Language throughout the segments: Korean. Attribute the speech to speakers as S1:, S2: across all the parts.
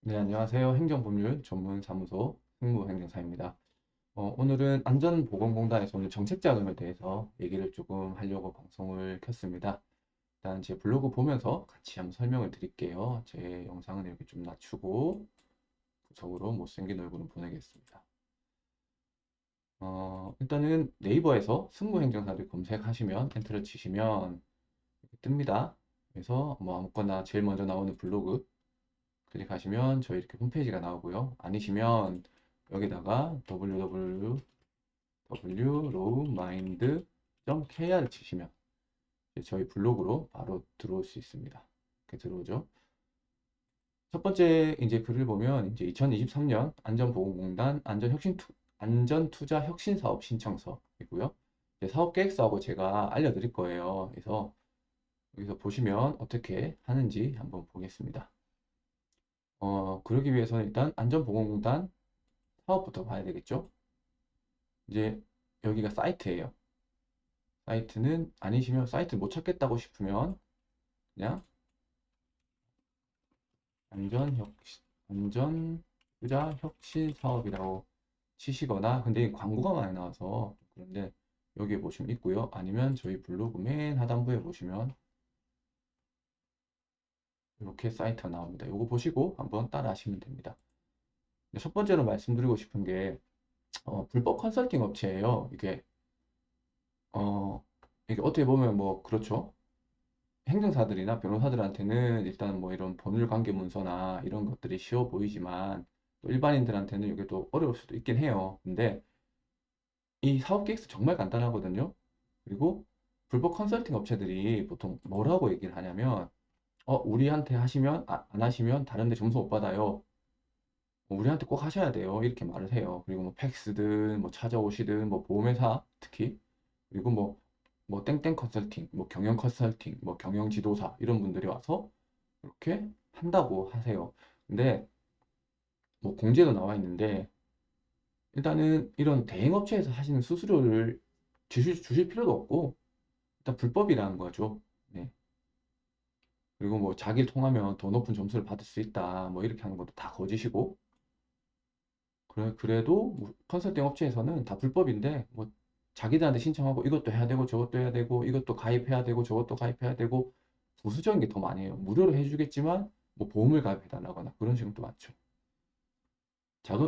S1: 네, 안녕하세요. 행정법률 전문 사무소 승무행정사입니다. 오늘은 안전보건공단에서 오늘 정책자금에 대해서 얘기를 조금 하려고 방송을 켰습니다. 일단 제 블로그 보면서 같이 한번 설명을 드릴게요. 제 영상은 이렇게 좀 낮추고 구석으로 못생긴 얼굴은 보내겠습니다. 일단은 네이버에서 승무행정사를 검색하시면 엔터를 치시면 이렇게 뜹니다. 그래서 뭐 아무거나 제일 먼저 나오는 블로그 클릭하시면 저희 이렇게 홈페이지가 나오고요. 아니시면 여기다가 www.lowmind.kr 치시면 저희 블로그로 바로 들어올 수 있습니다. 이렇게 들어오죠. 첫 번째 이제 글을 보면 이제 2023년 안전보건공단 안전투자 혁신사업 신청서이고요. 사업계획서하고 제가 알려드릴 거예요. 그래서 여기서 보시면 어떻게 하는지 한번 보겠습니다. 그러기 위해서는 일단 안전보건공단 사업부터 봐야 되겠죠. 이제 여기가 사이트예요. 사이트는 아니시면 사이트 못 찾겠다고 싶으면 그냥 안전투자혁신사업이라고 치시거나, 근데 광고가 많이 나와서 그런데 여기에 보시면 있고요. 아니면 저희 블로그 맨 하단부에 보시면 이렇게 사이트가 나옵니다. 이거 보시고 한번 따라 하시면 됩니다. 첫 번째로 말씀드리고 싶은 게 불법 컨설팅 업체예요. 어, 이게 어떻게 보면 뭐 그렇죠. 행정사들이나 변호사들한테는 일단 뭐 이런 법률 관계 문서나 이런 것들이 쉬워 보이지만 또 일반인들한테는 이게 또 어려울 수도 있긴 해요. 근데 이 사업 계획서 정말 간단하거든요. 그리고 불법 컨설팅 업체들이 보통 뭐라고 얘기를 하냐면 우리한테 하시면 안 하시면 다른 데 점수 못 받아요. 우리한테 꼭 하셔야 돼요. 이렇게 말을 해요. 그리고 뭐 팩스든 뭐 찾아오시든 뭐 보험회사 특히 그리고 뭐 땡땡 컨설팅, 뭐 경영 컨설팅, 뭐 경영 지도사 이런 분들이 와서 이렇게 한다고 하세요. 근데 뭐 공지에도 나와 있는데 일단은 이런 대행업체에서 하시는 수수료를 주실 필요도 없고 일단 불법이라는 거죠. 네. 그리고 뭐 자기를 통하면 더 높은 점수를 받을 수 있다. 뭐 이렇게 하는 것도 다 거짓이고 그래도 뭐 컨설팅 업체에서는 다 불법인데 뭐 자기들한테 신청하고 이것도 해야 되고 저것도 해야 되고 이것도 가입해야 되고 저것도 가입해야 되고 부수적인 게 더 많이 해요. 무료로 해주겠지만 뭐 보험을 가입해달라거나 그런 식으로 또 많죠.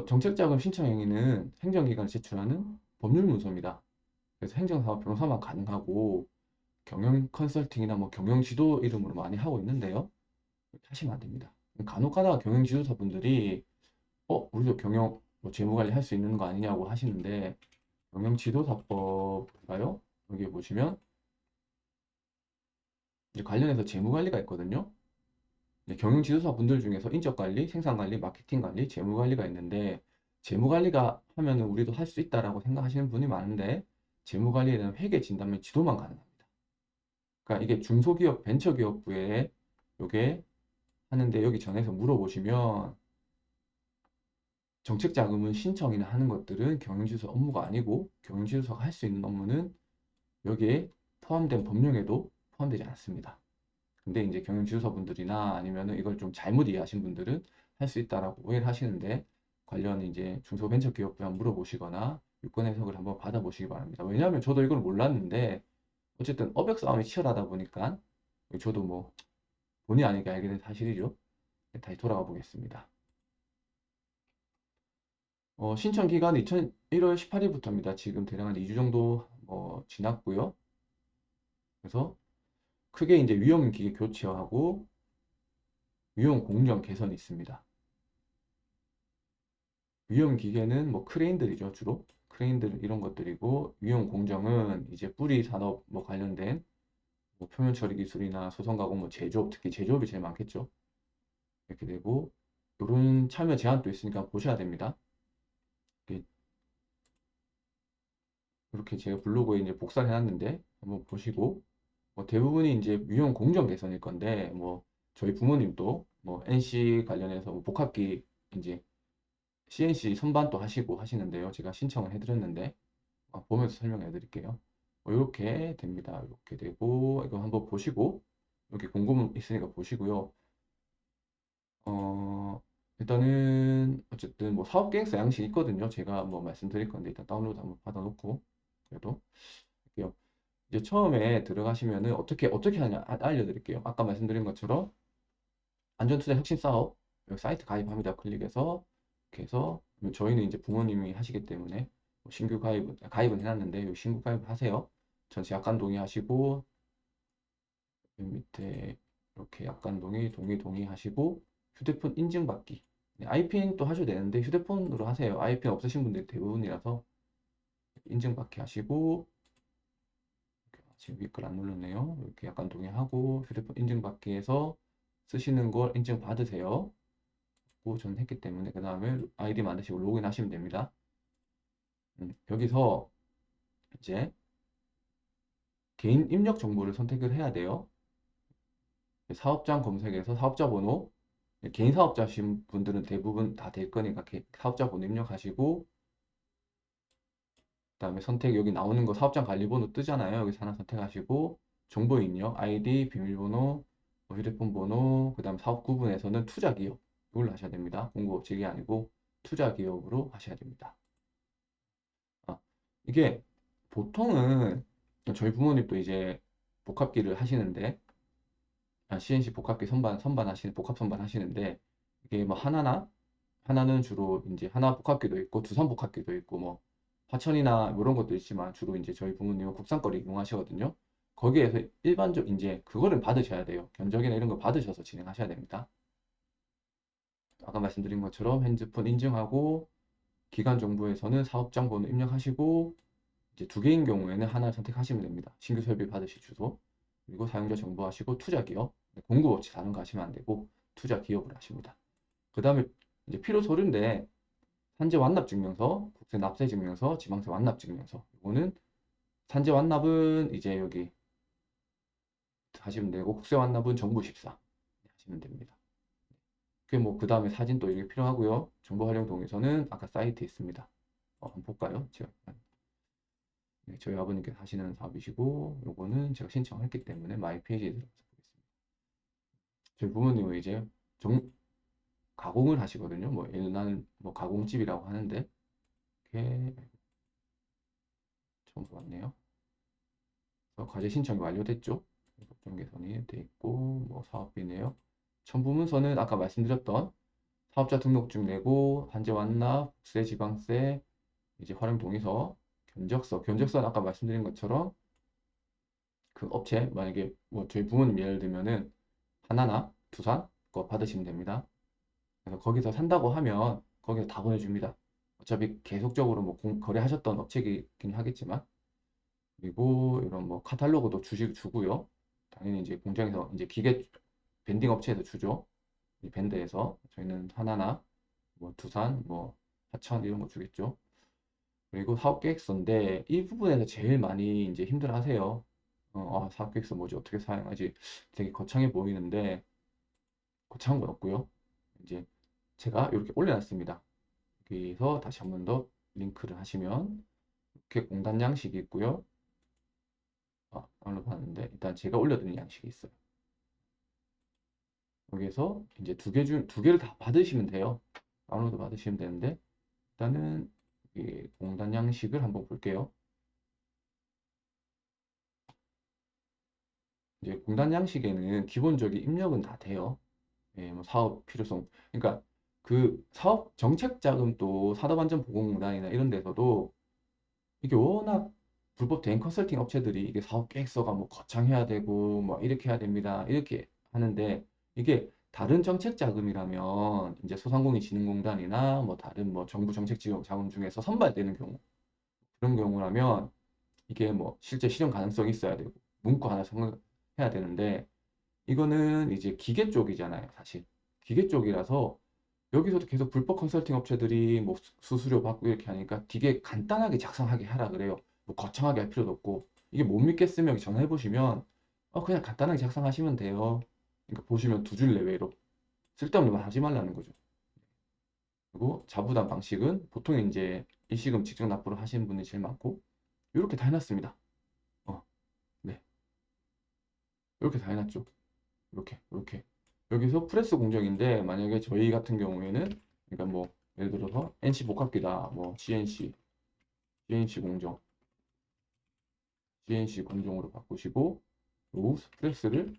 S1: 정책자금 신청 행위는 행정기관이 제출하는 법률 문서입니다. 그래서 행정사업 변호사만 가능하고 경영 컨설팅이나 뭐 경영 지도 이름으로 많이 하고 있는데요. 그렇게 하시면 안 됩니다. 간혹 가다가 경영 지도사분들이 우리도 경영 뭐 재무관리 할 수 있는 거 아니냐고 하시는데 경영 지도사법인가요? 여기 보시면 이제 관련해서 재무관리가 있거든요. 경영 지도사 분들 중에서 인적관리, 생산관리, 마케팅관리, 재무관리가 있는데 재무관리가 하면은 우리도 할 수 있다라고 생각하시는 분이 많은데 재무관리에 대한 회계 진단면 지도만 가능합니다. 그러니까 이게 중소기업, 벤처기업부에 요게 하는데 여기 전에서 물어보시면 정책자금은 신청이나 하는 것들은 경영지도서 업무가 아니고 경영지도서가 할 수 있는 업무는 여기에 포함된 법령에도 포함되지 않습니다. 근데 이제 경영지도사분들이나 아니면은 이걸 좀 잘못 이해하신 분들은 할 수 있다라고 오해를 하시는데 관련 이제 중소벤처기업부에 한번 물어보시거나 유권 해석을 한번 받아보시기 바랍니다. 왜냐하면 저도 이걸 몰랐는데 어쨌든 어벽 싸움이 치열하다 보니까 저도 뭐 본의 아니게 알게 된 사실이죠. 네, 다시 돌아가 보겠습니다. 신청 기간은 1월 18일부터입니다. 지금 대략 한 2주 정도 지났고요. 그래서 크게 이제 위험기계 교체하고 위험 공정 개선이 있습니다. 위험 기계는 뭐 크레인들이죠, 주로. 크레인들 이런 것들이고 위험 공정은 이제 뿌리 산업 뭐 관련된 뭐 표면 처리 기술이나 소성 가공 뭐 제조업 특히 제조업이 제일 많겠죠. 이렇게 되고 이런 참여 제한도 있으니까 보셔야 됩니다. 이렇게 이렇게 제가 블로그에 이제 복사를 해놨는데 한번 보시고 뭐 대부분이 이제 위험 공정 개선일 건데 뭐 저희 부모님도 뭐 NC 관련해서 뭐 복합기 이제 CNC 선반도 하시고 하시는데요. 제가 신청을 해드렸는데 보면서 설명해 드릴게요. 이렇게 됩니다. 이렇게 되고 이거 한번 보시고 여기 궁금 있으니까 보시고요. 어, 일단은 어쨌든 뭐 사업 계획서 양식이 있거든요. 제가 뭐 말씀드릴 건데 일단 다운로드 한번 받아놓고 그래도 할게요. 이제 처음에 들어가시면은 어떻게 하냐 알려드릴게요. 아까 말씀드린 것처럼 안전투자 혁신 사업 여기 사이트 가입합니다. 클릭해서 이렇게 해서 저희는 이제 부모님이 하시기 때문에 뭐 신규 가입은 해놨는데 여기 신규 가입하세요. 전체 약관 동의하시고 여기 밑에 이렇게 약관 동의하시고 휴대폰 인증받기. 네, IPN 또 하셔도 되는데 휴대폰으로 하세요. IPN 없으신 분들이 대부분이라서 인증받기 하시고 지금 위 걸 안 눌렀네요. 이렇게 약관 동의하고 휴대폰 인증받기 해서 쓰시는 걸 인증받으세요. 저는 했기 때문에 그 다음에 아이디 만드시고 로그인 하시면 됩니다. 여기서 이제 개인 입력 정보를 선택을 해야 돼요. 사업장 검색에서 사업자 번호, 개인 사업자신 분들은 대부분 다 될 거니까 사업자 번호 입력하시고 그다음에 선택 여기 나오는 거 사업장 관리번호 뜨잖아요. 여기서 하나 선택하시고 정보 입력, 아이디, 비밀번호, 뭐 휴대폰 번호, 그다음 사업 구분에서는 투자 기업 이걸로 하셔야 됩니다. 공급업체가 아니고 투자 기업으로 하셔야 됩니다. 이게 보통은 저희 부모님도 이제 복합기를 하시는데 CNC 복합기 선반하시는 복합 선반하시는데 이게 뭐 하나는 주로 이제 하나 복합기도 있고 두산 복합기도 있고 뭐 화천이나 뭐 이런 것도 있지만 주로 이제 저희 부모님은 국산 거를 이용하시거든요. 거기에서 일반적 이제 그거를 받으셔야 돼요. 견적이나 이런 거 받으셔서 진행하셔야 됩니다. 아까 말씀드린 것처럼 핸드폰 인증하고 기관 정보에서는 사업장 번호 입력하시고 이제 두 개인 경우에는 하나를 선택하시면 됩니다. 신규 설비 받으실 주소 그리고 사용자 정보 하시고 투자 기업 공급업체 다른 거 하시면 안 되고 투자 기업을 하십니다. 그 다음에 이제 필요 서류인데 산재 완납 증명서, 국세 납세 증명서, 지방세 완납 증명서. 이거는 산재 완납은 이제 여기 하시면 되고 국세 완납은 정부 14 하시면 됩니다. 그 다음에 사진 또 이게 필요하고요. 정보 활용 동의서는 아까 사이트에 있습니다. 한번 볼까요? 제가 네, 저희 아버님께서 하시는 사업이시고 요거는 제가 신청했기 때문에 마이 페이지에 들어가서 보겠습니다. 저희 부모님은 이제 가공을 하시거든요. 뭐 일반 뭐 가공집이라고 하는데 이렇게 처음 봤네요. 과제 신청이 완료됐죠. 법정 개선이 돼 있고 뭐 사업비 내역 첨부문서는 아까 말씀드렸던 사업자 등록증 내고 한재 완납, 국세, 지방세, 이제 활용 동의서, 견적서는 아까 말씀드린 것처럼 그 업체 만약에 뭐 저희 부모님 예를 들면은 하나나 두산 거 받으시면 됩니다. 그래서 거기서 산다고 하면 거기서 다 보내줍니다. 어차피 계속적으로 뭐 거래하셨던 업체이긴 하겠지만 그리고 이런 뭐 카탈로그도 주고요. 당연히 이제 공장에서 이제 기계 밴딩 업체에서 주죠. 이 밴드에서 저희는 하나나 뭐 두산 뭐 하천 이런 거 주겠죠. 그리고 사업 계획서인데 이 부분에서 제일 많이 이제 힘들어 하세요. 사업 계획서 뭐지 어떻게 사용하지 되게 거창해 보이는데 거창한 건 없고요. 이제 제가 이렇게 올려놨습니다. 여기서 다시 한 번 더 링크를 하시면 이렇게 공단 양식이 있고요. 다운로드 하는데 일단 제가 올려드린 양식이 있어요. 여기에서 이제 두 개를 다 받으시면 돼요. 다운로드 받으시면 되는데 일단은 이 공단 양식을 한번 볼게요. 이제 공단 양식에는 기본적인 입력은 다 돼요. 예, 뭐 사업 필요성. 그러니까 그 사업 정책 자금도 산업안전보건공단이나 이런 데서도 이게 워낙 불법 대행 컨설팅 업체들이 이게 사업 계획서가 뭐 거창해야 되고 뭐 이렇게 해야 됩니다. 이렇게 하는데 이게 다른 정책 자금이라면 이제 소상공인진흥공단이나 뭐 다른 뭐 정부 정책 지원 자금 중에서 선발되는 경우 그런 경우라면 이게 뭐 실제 실현 가능성이 있어야 되고 문구 하나 성공해야 되는데 이거는 이제 기계 쪽이잖아요, 사실. 기계 쪽이라서 여기서도 계속 불법 컨설팅 업체들이 뭐 수수료 받고 이렇게 하니까 되게 간단하게 작성하게 하라 그래요. 뭐 거창하게 할 필요도 없고 이게 못 믿겠으면 전화해 보시면 그냥 간단하게 작성하시면 돼요. 그러니까 보시면 두 줄 내외로 쓸데없는 말 하지 말라는 거죠. 그리고 자부담 방식은 보통 이제 일시금 직접 납부를 하시는 분이 제일 많고 이렇게 다 해놨습니다. 네, 이렇게 다 해놨죠. 이렇게 여기서 프레스 공정인데 만약에 저희 같은 경우에는 그러니까 뭐 예를 들어서 NC 복합기다 뭐 CNC 공정 CNC 공정으로 바꾸시고 요 프레스를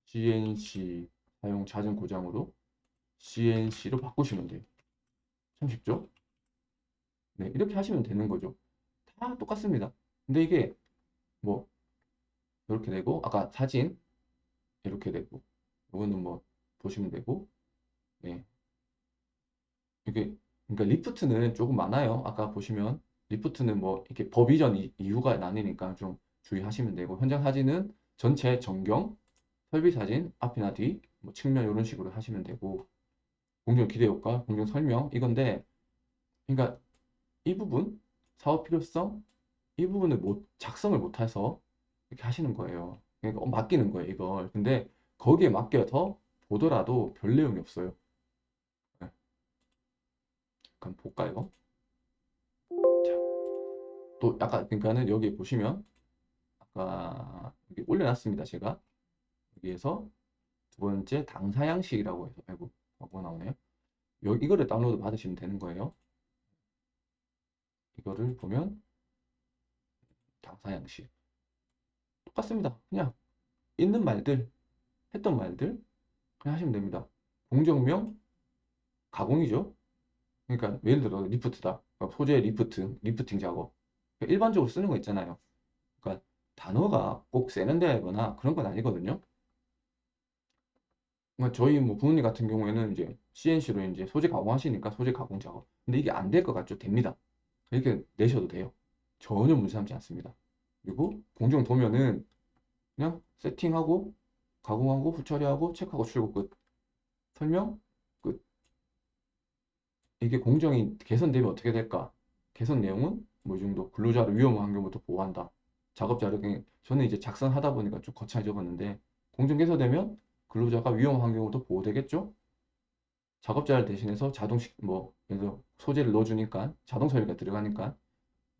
S1: CNC 사용 잦은 고장으로 CNC로 바꾸시면 돼요. 참 쉽죠? 네, 이렇게 하시면 되는 거죠. 다 똑같습니다. 근데 이게 뭐 이렇게 되고 아까 사진 이렇게 되고 이거는 뭐 보시면 되고 네. 이게 그러니까 리프트는 조금 많아요. 아까 보시면 리프트는 뭐 이렇게 법 이전 이유가 나뉘니까 좀 주의하시면 되고 현장 사진은 전체 전경, 설비 사진 앞이나 뒤, 뭐 측면 이런 식으로 하시면 되고 공정 기대 효과, 공정 설명 이건데 그러니까 이 부분 사업 필요성 이 부분을 못 작성을 못해서 이렇게 하시는 거예요. 그러니까 맡기는 거예요, 이걸. 근데 거기에 맡겨서 보더라도 별 내용이 없어요. 네, 그럼 볼까요? 자, 또 약간 그러니까는 여기 보시면 아까 여기 올려놨습니다, 제가. 여기에서 두 번째 당사양식이라고 해서 아이고 뭐가 나오네요. 여기 이거를 다운로드 받으시면 되는 거예요. 이거를 보면 당사양식 똑같습니다. 그냥 있는 말들, 했던 말들 그냥 하시면 됩니다. 공정명 가공이죠. 그러니까 예를 들어 리프트다. 그러니까 소재 리프트, 리프팅 작업. 그러니까 일반적으로 쓰는 거 있잖아요. 그러니까 단어가 꼭 세련되거나 그런 건 아니거든요. 그러니까 저희 뭐 부모님 같은 경우에는 이제 CNC로 이제 소재 가공하시니까 소재 가공 작업. 근데 이게 안 될 것 같죠? 됩니다. 이렇게 내셔도 돼요. 전혀 문제 삼지 않습니다. 그리고 공정 도면은 그냥 세팅하고 가공하고 후처리하고 체크하고 출고 끝. 설명 끝. 이게 공정이 개선되면 어떻게 될까? 개선 내용은 뭐 이 정도 근로자를 위험 환경부터 보호한다. 작업 자료 저는 이제 작성하다 보니까 좀 거창해 적었는데 공정 개선되면 근로자가 위험 환경부터 보호되겠죠? 작업 자료 대신해서 자동식 뭐 예를 들어 소재를 넣어주니까 자동 처리가 들어가니까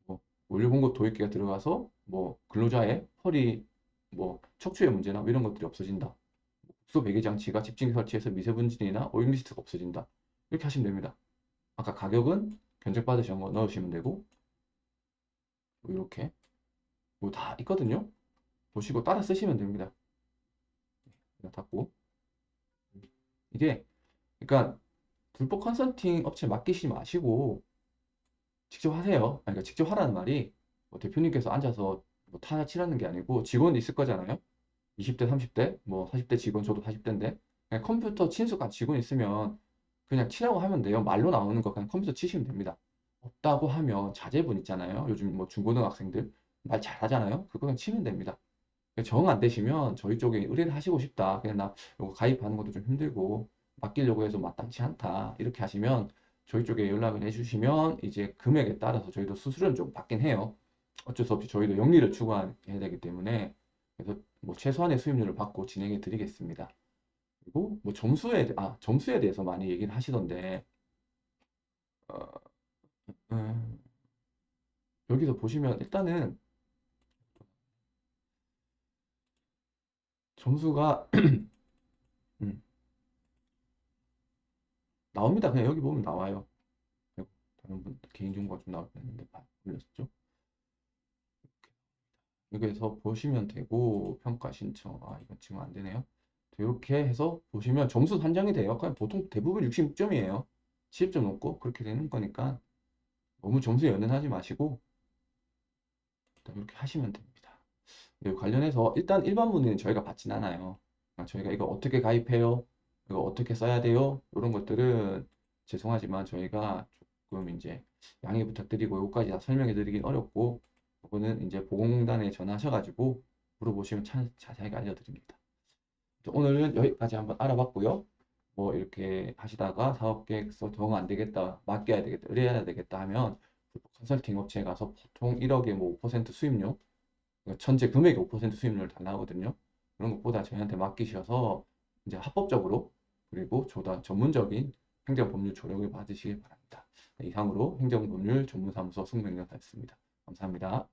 S1: 뭐 원료 공급 도입기가 들어가서 뭐 근로자의 허리 뭐 척추의 문제나 뭐 이런 것들이 없어진다. 국소 배기 장치가 집중 설치해서 미세분진이나 오일리스트가 없어진다. 이렇게 하시면 됩니다. 아까 가격은 견적받으신 거 넣으시면 되고 뭐 이렇게 뭐 다 있거든요. 보시고 따라 쓰시면 됩니다. 그냥 닫고 이게 그러니까 불법 컨설팅 업체 맡기시 마시고 직접 하세요. 그러니까 직접 하라는 말이 뭐 대표님께서 앉아서 뭐 타자 치라는 게 아니고 직원이 있을 거잖아요. 20대, 30대, 뭐 40대 직원, 저도 40대인데 그냥 컴퓨터 친숙한 직원 있으면 그냥 치라고 하면 돼요. 말로 나오는 거 그냥 컴퓨터 치시면 됩니다. 없다고 하면 자제분 있잖아요. 요즘 뭐 중고등학생들 말 잘하잖아요. 그거 그냥 치면 됩니다. 정 안 되시면 저희 쪽에 의뢰를 하시고 싶다. 그냥 나 이거 가입하는 것도 좀 힘들고 맡기려고 해서 마땅치 않다. 이렇게 하시면 저희 쪽에 연락을 해주시면 이제 금액에 따라서 저희도 수수료는 좀 받긴 해요. 어쩔 수 없이 저희도 영리를 추구해야 되기 때문에 그래서 뭐 최소한의 수입료를 받고 진행해 드리겠습니다. 그리고 뭐 점수에 대해서 많이 얘기를 하시던데 어, 음, 여기서 보시면 일단은 점수가 음, 나옵니다. 그냥 여기 보면 나와요. 다른 분 개인정보가 좀 나올 뻔했는데 올렸었죠. 여기에서 보시면 되고 평가 신청 이거 지금 안 되네요. 이렇게 해서 보시면 점수 산정이 돼요. 그냥 보통 대부분 66점이에요. 70점 넘고 그렇게 되는 거니까 너무 점수에 연연하지 마시고 일단 이렇게 하시면 됩니다. 네, 관련해서 일단 일반 문의는 저희가 받진 않아요. 저희가 이거 어떻게 가입해요? 이거 어떻게 써야 돼요? 이런 것들은 죄송하지만 저희가 조금 이제 양해 부탁드리고 요까지 다 설명해 드리긴 어렵고 그거는 이제 보건공단에 전화하셔가지고 물어보시면 자세하게 알려드립니다. 오늘은 여기까지 한번 알아봤고요. 뭐 이렇게 하시다가 사업 계획서 정 안 되겠다, 맡겨야 되겠다, 의뢰해야 되겠다 하면 컨설팅 업체에 가서 보통 1억에 뭐 5% 수입료 그러니까 전체 금액의 5% 수익률을 달라하거든요. 그런 것보다 저희한테 맡기셔서 이제 합법적으로 그리고 조다 전문적인 행정법률 조력을 받으시길 바랍니다. 네, 이상으로 행정법률 전문사무소 승명이었습니다. 감사합니다.